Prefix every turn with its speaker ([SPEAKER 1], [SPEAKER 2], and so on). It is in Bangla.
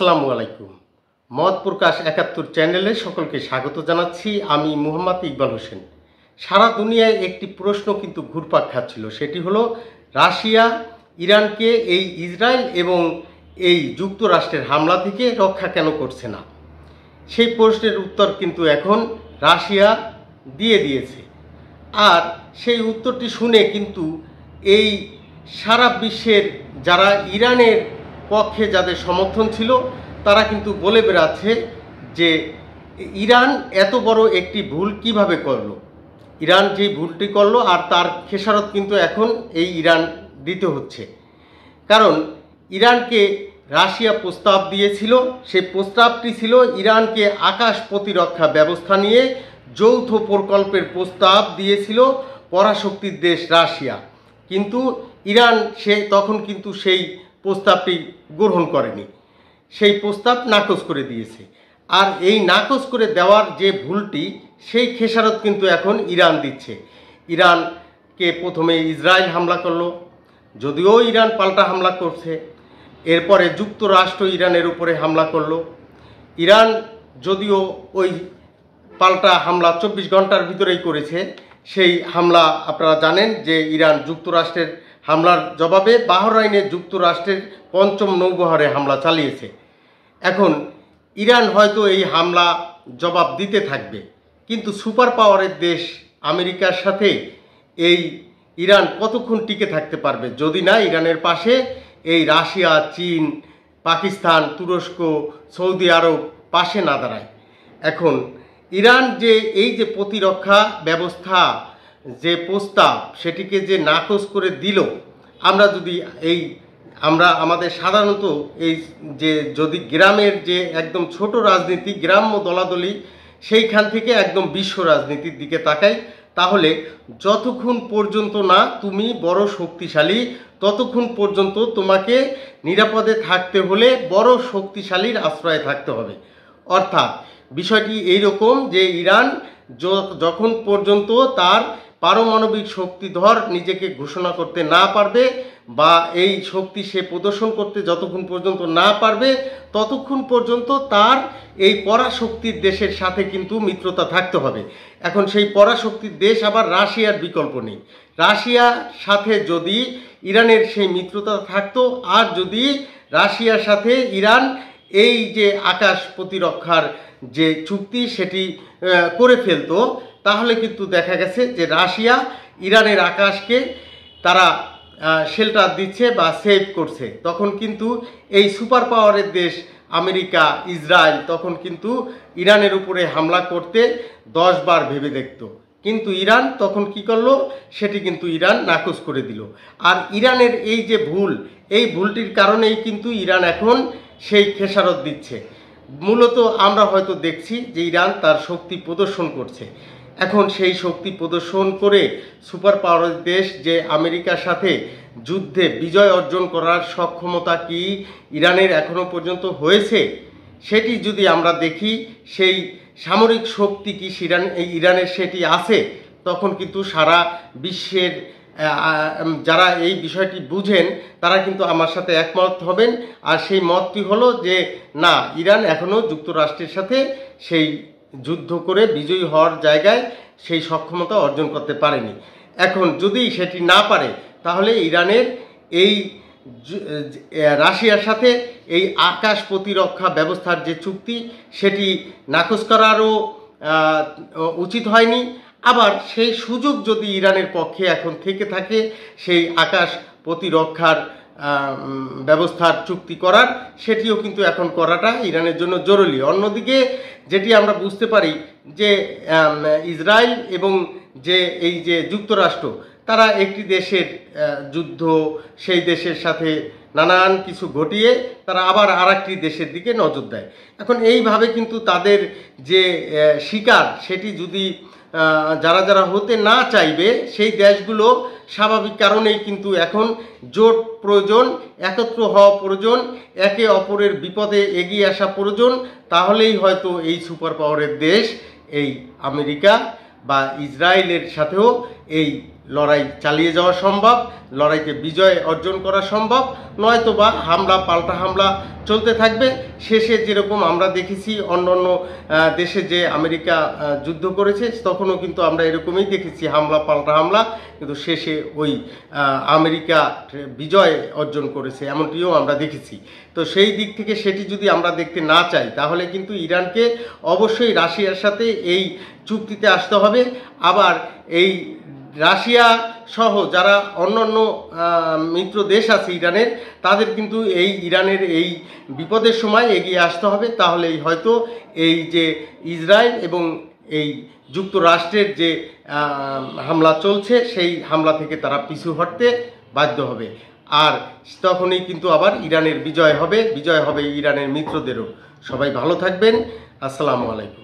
[SPEAKER 1] আসসালামু আলাইকুম। মত প্রকাশ ৭১ চ্যানেলে সকলকে স্বাগত জানাচ্ছি। আমি মুহাম্মদ ইকবাল হোসেন। সারা দুনিয়ায় একটি প্রশ্ন কিন্তু ঘুরপাক খাচ্ছিল, সেটি হলো রাশিয়া ইরানকে এই ইসরায়েল এবং এই যুক্তরাষ্ট্রের হামলা থেকে রক্ষা কেন করছে না। সেই প্রশ্নের উত্তর কিন্তু এখন রাশিয়া দিয়ে দিয়েছে। আর সেই উত্তরটি শুনে কিন্তু এই সারা বিশ্বের যারা ইরানের পক্ষে যাদের সমর্থন ছিল তারা কিন্তু বলে বেড়াচ্ছে যে ইরান এত বড় একটি ভুল কিভাবে করলো। ইরান যে ভুলটি করলো আর তার খেসারত কিন্তু এখন এই ইরান দিতে হচ্ছে। কারণ ইরানকে রাশিয়া প্রস্তাব দিয়েছিল, সেই প্রস্তাবটি ছিল ইরানকে আকাশ প্রতিরক্ষা ব্যবস্থা নিয়ে যৌথ প্রকল্পের প্রস্তাব দিয়েছিল পরাশক্তির দেশ রাশিয়া। কিন্তু ইরান তখন কিন্তু সেই প্রস্তাবটি গ্রহণ করেনি, সেই প্রস্তাব নাকচ করে দিয়েছে। আর এই নাকচ করে দেওয়ার যে ভুলটি, সেই খেসারত কিন্তু এখন ইরান দিচ্ছে। ইরানকে প্রথমে ইসরায়েল হামলা করলো, যদিও ইরান পাল্টা হামলা করছে। এরপরে যুক্তরাষ্ট্র ইরানের উপরে হামলা করলো। ইরান যদিও ওই পাল্টা হামলা ২৪ ঘন্টার ভিতরেই করেছে। সেই হামলা আপনারা জানেন যে ইরান যুক্তরাষ্ট্রের হামলার জবাবে বাহরাইনে যুক্তরাষ্ট্রের ৫ম নৌবহরে হামলা চালিয়েছে। এখন ইরান হয়তো এই হামলা জবাব দিতে থাকবে, কিন্তু সুপার পাওয়ারের দেশ আমেরিকার সাথে এই ইরান কতক্ষণ টিকে থাকতে পারবে যদি না ইরানের পাশে এই রাশিয়া, চীন, পাকিস্তান, তুরস্ক, সৌদি আরব পাশে না দাঁড়ায়। এখন ইরান যে এই যে প্রতিরক্ষা ব্যবস্থা যে প্রস্তাব, সেটিকে যে নাকচ করে দিল, আমরা আমাদের সাধারণত এই যে যদি গ্রামের যে একদম ছোট রাজনীতি, গ্রাম্য দলাদলি, সেইখান থেকে একদম বিশ্ব রাজনীতির দিকে তাকাই, তাহলে যতক্ষণ পর্যন্ত না তুমি বড় শক্তিশালী, ততক্ষণ পর্যন্ত তোমাকে নিরাপদে থাকতে হলে বড় শক্তিশালীর আশ্রয়ে থাকতে হবে। অর্থাৎ বিষয়টি এইরকম যে ইরান যখন পর্যন্ত তার পারমাণবিক শক্তিধর নিজেকে ঘোষণা করতে না পারবে বা এই শক্তি সে প্রদর্শন করতে যতক্ষণ পর্যন্ত না পারবে, ততক্ষণ পর্যন্ত তার এই পরাশক্তির দেশের সাথে কিন্তু মিত্রতা থাকতে হবে। এখন সেই পরাশক্তির দেশ আবার রাশিয়ার বিকল্প নেই। রাশিয়ার সাথে যদি ইরানের সেই মিত্রতা থাকতো, আর যদি রাশিয়ার সাথে ইরান এই যে আকাশ প্রতিরক্ষার যে চুক্তি সেটি করে ফেলতো, তাহলে কিন্তু দেখা গেছে যে রাশিয়া ইরানের আকাশকে তারা শেল্টার দিচ্ছে বা সেভ করছে। তখন কিন্তু এই সুপার পাওয়ারের দেশ আমেরিকা, ইসরায়েল তখন কিন্তু ইরানের উপরে হামলা করতে ১০ বার ভেবে দেখত। কিন্তু ইরান তখন কি করলো, সেটি কিন্তু ইরান নাকচ করে দিল। আর ইরানের এই যে ভুল, এই ভুলটির কারণেই কিন্তু ইরান এখন সেই খেসারত দিচ্ছে। মূলত আমরা হয়তো দেখছি যে ইরান তার শক্তি প্রদর্শন করছে। এখন সেই শক্তি প্রদর্শন করে সুপার পাওয়ার দেশ যে আমেরিকার সাথে যুদ্ধে বিজয় অর্জন করার সক্ষমতা কি ইরানের এখনো পর্যন্ত হয়েছে, সেটি যদি আমরা দেখি, সেই সামরিক শক্তি কি ইরানের সেটি আছে, তখন কিন্তু সারা বিশ্বের যারা এই বিষয়টি বুঝেন তারা কিন্তু আমার সাথে একমত হবেন। আর সেই মতটি হলো যে না, ইরান এখনও যুক্তরাষ্ট্রের সাথে সেই যুদ্ধ করে বিজয়ী হওয়ার জায়গায় সেই সক্ষমতা অর্জন করতে পারেনি। এখন যদি সেটি না পারে, তাহলে ইরানের এই রাশিয়ার সাথে এই আকাশ প্রতিরক্ষা ব্যবস্থার যে চুক্তি, সেটি নাকচ করারও উচিত হয়নি। আবার সেই সুযোগ যদি ইরানের পক্ষে এখন থেকে থাকে সেই আকাশ প্রতিরক্ষার ব্যবস্থার চুক্তি করার, সেটিও কিন্তু এখন করাটা ইরানের জন্য জরুরি। অন্যদিকে যেটি আমরা বুঝতে পারি যে ইসরায়েল এবং যে এই যে যুক্তরাষ্ট্র, তারা একটি দেশের যুদ্ধ, সেই দেশের সাথে নানান কিছু ঘটিয়ে তারা আবার আরেকটি দেশের দিকে নজর দেয়। এখন এইভাবে কিন্তু তাদের যে শিকার, সেটি যদি যারা যারা হতে না চাইবে, সেই দেশগুলো স্বাভাবিক কারণেই কিন্তু এখন জোট প্রয়োজন, একত্র হওয়া প্রয়োজন, একে অপরের বিপদে এগিয়ে আসা প্রয়োজন। তাহলেই হয়তো এই সুপার পাওয়ারের দেশ এই আমেরিকা বা ইসরায়েলের সাথেও এই লড়াই চালিয়ে যাওয়া সম্ভব, লড়াইতে বিজয় অর্জন করা সম্ভব, নয়তোবা হামলা পাল্টা হামলা চলতে থাকবে। শেষে যেরকম আমরা দেখেছি অন্য অন্য দেশে যে আমেরিকা যুদ্ধ করেছে, তখনও কিন্তু আমরা এরকমই দেখেছি, হামলা পাল্টা হামলা, কিন্তু শেষে ওই আমেরিকা বিজয় অর্জন করেছে, এমনটিও আমরা দেখেছি। তো সেই দিক থেকে সেটি যদি আমরা দেখতে না চাই, তাহলে কিন্তু ইরানকে অবশ্যই রাশিয়ার সাথে এই চুক্তিতে আসতে হবে। আবার এই রাশিয়া সহ যারা অন্যান্য মিত্র দেশ আছে ইরানের, তাদের কিন্তু এই ইরানের এই বিপদের সময় এগিয়ে আসতে হবে। তাহলেই হয়তো এই যে ইসরায়েল এবং এই যুক্তরাষ্ট্রের যে হামলা চলছে, সেই হামলা থেকে তারা পিছু হটতে বাধ্য হবে। আর তখনই কিন্তু আবার ইরানের বিজয় হবে, বিজয় হবে ইরানের মিত্রদেরও। সবাই ভালো থাকবেন। আসসালামু আলাইকুম।